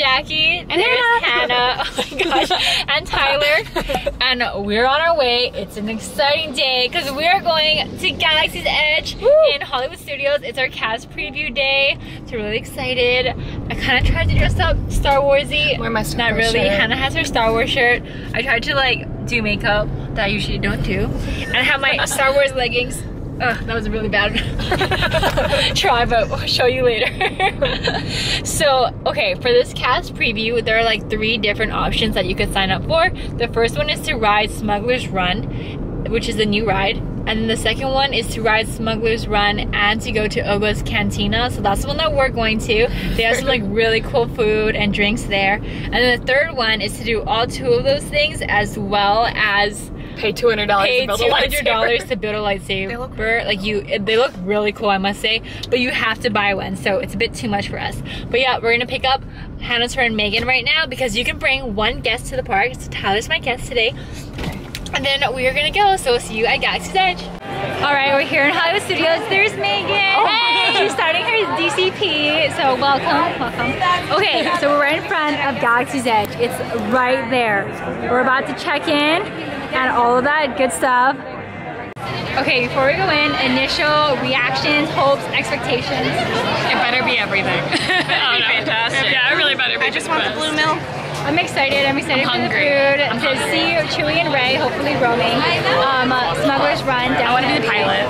Jackie, and there's Hannah, oh my gosh, and Tyler, and we're on our way. It's an exciting day because we are going to Galaxy's Edge in Hollywood Studios. It's our cast preview day, so we're really excited. I kind of tried to dress up Star Warsy. Wear my Star Wars Not really. shirt. Hannah has her Star Wars shirt. I tried to like do makeup that I usually don't do, and I have my Star Wars leggings. Ugh, that was a really bad try, but I'll show you later. So, okay, for this cast preview, there are like 3 different options that you could sign up for. The first one is to ride Smuggler's Run, which is a new ride. And then the second one is to ride Smuggler's Run and to go to Oga's Cantina. So that's the one that we're going to. They have some like really cool food and drinks there. And then the third one is to do all 2 of those things as well as pay $200 to build a lightsaber. They look really cool, I must say, but you have to buy one, so it's a bit too much for us. But yeah, we're gonna pick up Hannah's friend Megan right now because you can bring 1 guest to the park. So Tyler's my guest today, and then we are gonna go. So we'll see you at Galaxy's Edge. All right, we're here in Hollywood Studios. There's Megan. Hey, she's starting her DCP. So welcome. Okay, so we're right in front of Galaxy's Edge. It's right there. We're about to check in and all of that good stuff. Okay, before we go in, initial reactions, hopes, expectations. It better be everything. Oh, no. Fantastic. Yeah, it really better be. I just want the blue milk. I'm excited for the food, to see Chewie and Rey hopefully roaming. Smuggler's Run, definitely. I want to be the pilot.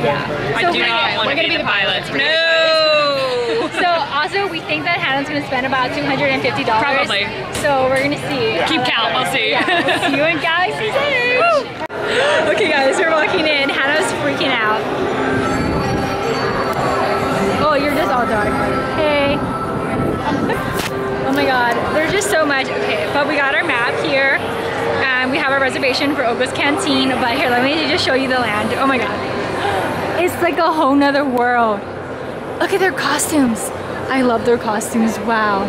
Yeah. I do not want to be the pilot. No! So also we think that Hannah's gonna spend about $250. Probably. So we're gonna see. Keep count, we'll see. Yeah, we'll see you in Galaxy's Edge. Okay guys, we're walking in. Hannah's freaking out. Oh, you're just all dark. Hey. Oh my god, there's just so much. Okay, but we got our map here. And we have our reservation for Oga's Canteen. But here, let me just show you the land. Oh my god. It's like a whole nother world. Look at their costumes. I love their costumes, wow.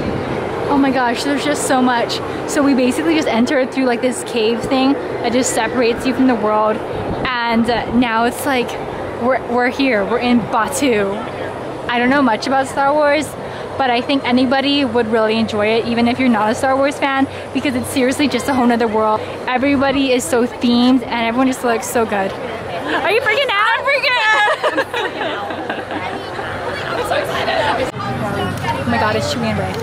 Oh my gosh, there's just so much. So we basically just entered through like this cave thing that just separates you from the world. And now it's like, we're here, we're in Batuu. I don't know much about Star Wars, but I think anybody would really enjoy it, even if you're not a Star Wars fan, because it's seriously just a whole nother world. Everybody is so themed and everyone just looks so good. Are you freaking out? I'm freaking out! I'm so excited. Oh my god, it's Chewie and Rey.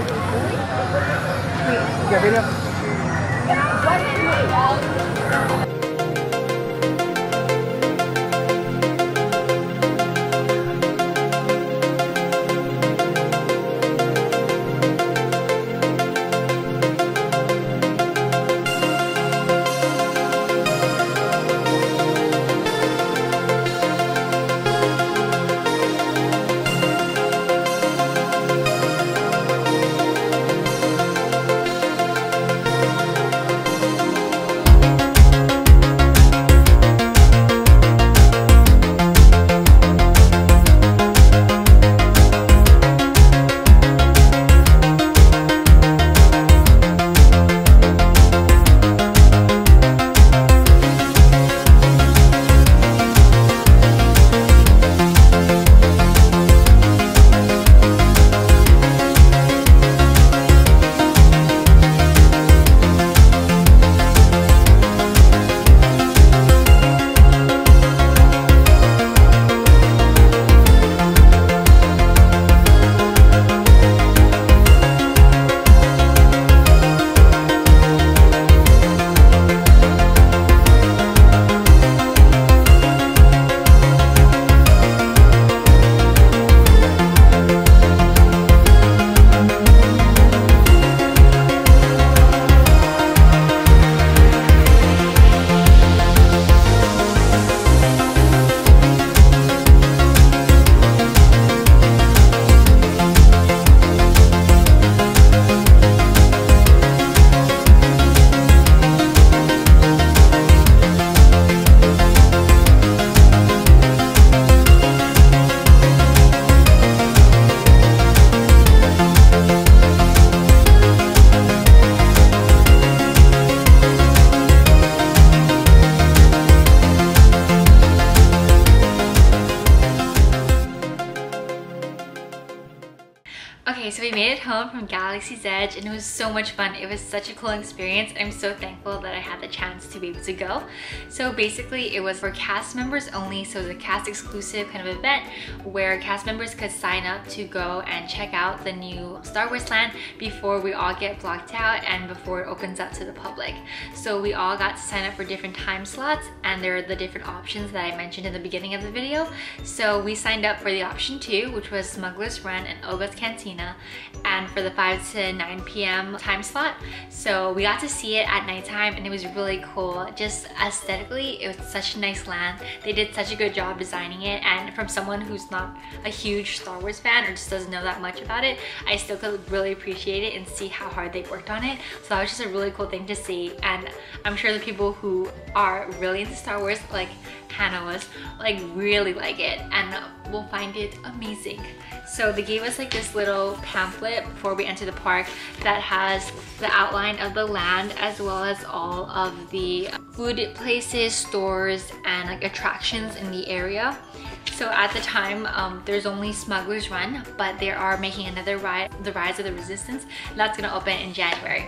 we made it home from Galaxy's Edge and it was so much fun. It was such a cool experience. I'm so thankful that I had the chance to be able to go. So basically it was for cast members only, so it was a cast exclusive kind of event where cast members could sign up to go and check out the new Star Wars land before we all get blocked out and before it opens up to the public. So we all got to sign up for different time slots, and there are the different options that I mentioned in the beginning of the video. So we signed up for the option 2, which was Smuggler's Run and Oga's Cantina, and for the 5 to 9 p.m. time slot. So we got to see it at nighttime and it was really cool. Just aesthetically, it was such a nice land. They did such a good job designing it, and from someone who's not a huge Star Wars fan or just doesn't know that much about it, I still could really appreciate it and see how hard they worked on it. So that was just a really cool thing to see, and I'm sure the people who are really into Star Wars, like Hannah was, like really like it and will find it amazing. So they gave us like this little pamphlet before we enter the park that has the outline of the land as well as all of the food places, stores, and like attractions in the area. So at the time, there's only Smuggler's Run, but they are making another ride, the Rise of the Resistance. That's gonna open in January.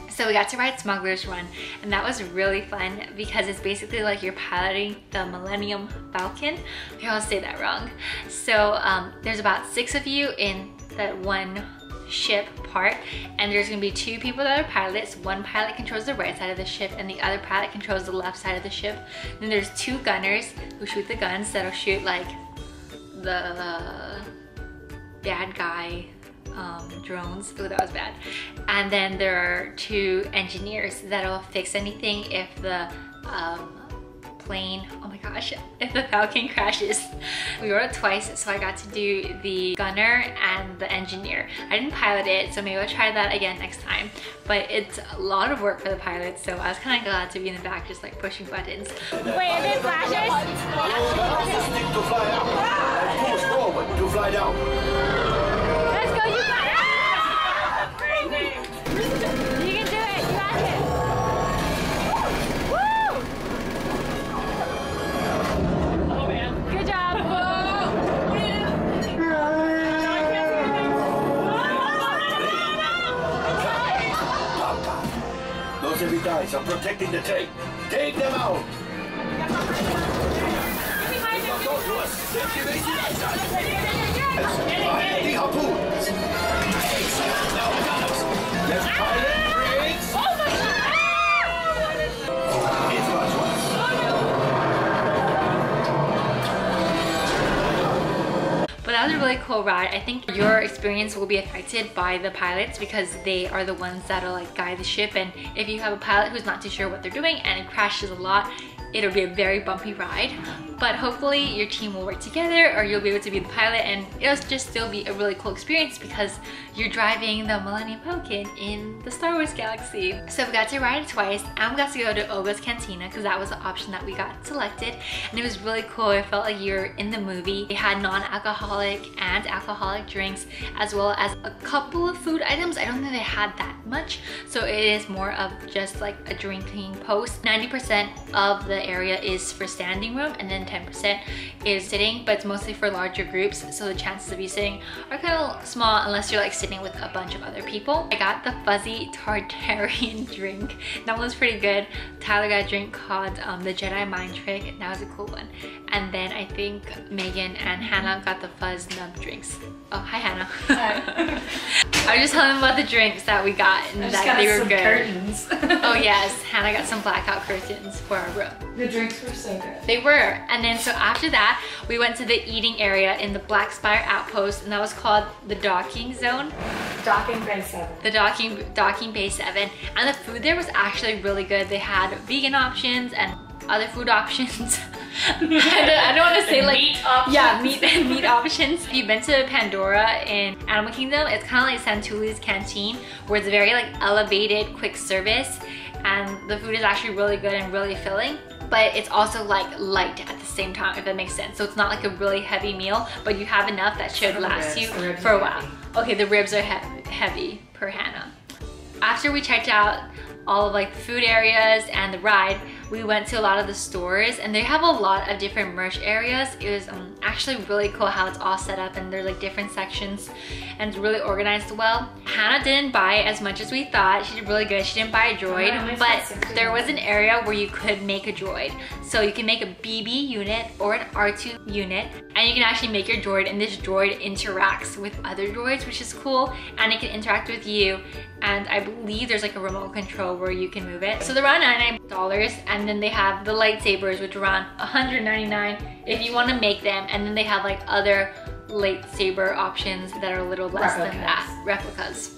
So we got to ride Smuggler's Run, and that was really fun because it's basically like you're piloting the Millennium Falcon. I always say that wrong. So there's about 6 of you in that one ship part, and there's gonna be 2 people that are pilots. One pilot controls the right side of the ship and the other pilot controls the left side of the ship. Then there's 2 gunners who shoot the guns that'll shoot like the bad guy drones. Oh, that was bad. And then there are 2 engineers that'll fix anything if the plane, oh my gosh, if the Falcon crashes. We rode it twice, so I got to do the gunner and the engineer. I didn't pilot it, so maybe I'll try that again next time. But it's a lot of work for the pilots, so I was kind of glad to be in the back just like pushing buttons. Wait, if it flashes? To fly out. And push forward to fly down. Let's go, you got it! You can do it, you got it! Woo! Oh man. Good job! Those heavy guys are protecting the tank. Take them out! Go to us! Safety base the harpoons! Now guns! Let's pilot brakes! Oh my god! It's much worse. But that was a really cool ride. I think your experience will be affected by the pilots because they are the ones that'll like guide the ship, and if you have a pilot who's not too sure what they're doing and it crashes a lot, it'll be a very bumpy ride. But hopefully your team will work together, or you'll be able to be the pilot, and it'll just still be a really cool experience because you're driving the Millennium Falcon in the Star Wars galaxy. So we got to ride it twice, and we got to go to Oga's Cantina because that was the option that we got selected, and it was really cool. It felt like you're in the movie. They had non-alcoholic and alcoholic drinks as well as a couple of food items. I don't think they had that much, so it is more of just like a drinking post. 90% of the area is for standing room, and then 10% is sitting, but it's mostly for larger groups, so the chances of you sitting are kind of small unless you're like sitting with a bunch of other people. I got the fuzzy Tartarian drink. That one was pretty good. Tyler got a drink called the Jedi Mind Trick, and that was a cool one. And then I think Megan and Hannah got the fuzz nub drinks. Oh, hi Hannah. Hi. I was just telling them about the drinks that we got and that they were good. Curtains. Oh yes, Hannah got some blackout curtains for our room. The drinks were so good. They were. And then so after that, we went to the eating area in the Black Spire Outpost, and that was called the Docking Zone. Docking Bay 7. The Docking Bay 7. And the food there was actually really good. They had vegan options and other food options. I don't want to say like meat options. Yeah, meat options. If you've been to Pandora in Animal Kingdom, it's kind of like Santuli's Canteen, where it's very like elevated quick service, and the food is actually really good and really filling, but it's also like light at the same time, if that makes sense. So it's not like a really heavy meal, but you have enough that should last you for a while. Okay, the ribs are heavy per Hannah. After we checked out all of like the food areas and the ride, we went to a lot of the stores, and they have a lot of different merch areas. It was actually really cool how it's all set up and there's like different sections and it's really organized well. Hannah didn't buy as much as we thought. She did really good. She didn't buy a droid, but there was an area where you could make a droid. So you can make a BB unit or an R2 unit, and you can actually make your droid, and this droid interacts with other droids, which is cool, and it can interact with you. And I believe there's like a remote control where you can move it. So they're around $99, and then they have the lightsabers, which are around $199 if you want to make them, and then they have like other lightsaber options that are a little less than that. Replicas.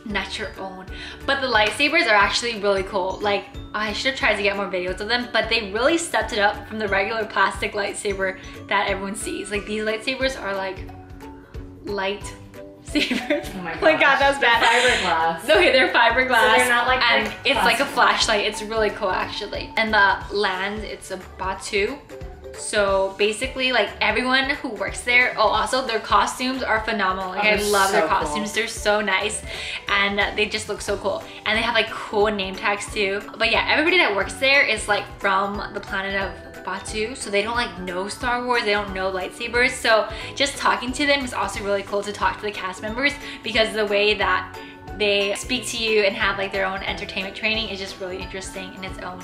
Not your own. But the lightsabers are actually really cool. Like, I should have tried to get more videos of them, but they really stepped it up from the regular plastic lightsaber that everyone sees. Like, these lightsabers are like lightsabers. Oh my god, that's bad. Fiberglass. Okay, they're fiberglass. So they're not like, and it's like a flashlight. It's really cool actually. And the land, it's a Batuu. So basically, like, everyone who works there, oh, also their costumes are phenomenal. Like, I love their costumes. Cool. They're so nice, and they just look so cool. And they have like cool name tags too. But yeah, everybody that works there is like from the planet of Batuu, so they don't like know Star Wars, they don't know lightsabers. So just talking to them is also really cool, to talk to the cast members, because the way that they speak to you and have like their own entertainment training is just really interesting in its own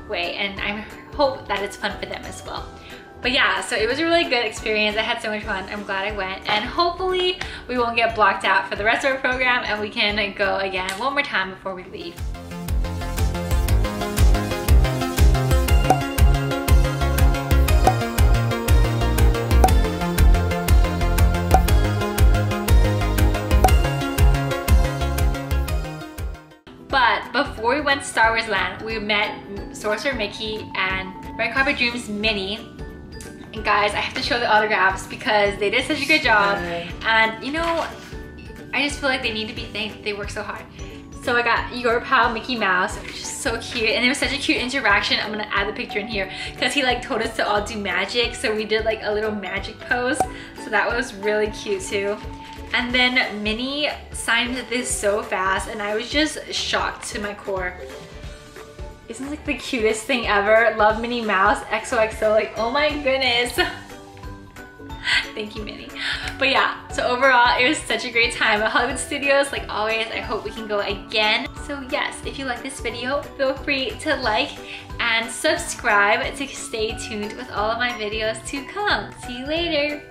way, and I hope that it's fun for them as well. But yeah, so it was a really good experience. I had so much fun. I'm glad I went, and hopefully we won't get blocked out for the rest of our program and we can go again one more time before we leave. But before we went to Star Wars Land, we met Sorcerer Mickey and Red Carpet Dreams Minnie. And guys, I have to show the autographs because they did such a good job. And you know, I just feel like they need to be thanked. They work so hard. So I got your pal Mickey Mouse, which is so cute. And it was such a cute interaction. I'm gonna add the picture in here because he like told us to all do magic. So we did like a little magic pose. So that was really cute too. And then Minnie signed this so fast and I was just shocked to my core. Isn't it like the cutest thing ever? Love Minnie Mouse, XOXO, like, oh my goodness. Thank you, Minnie. But yeah, so overall, it was such a great time at Hollywood Studios. Like always, I hope we can go again. So yes, if you like this video, feel free to like and subscribe to stay tuned with all of my videos to come. See you later.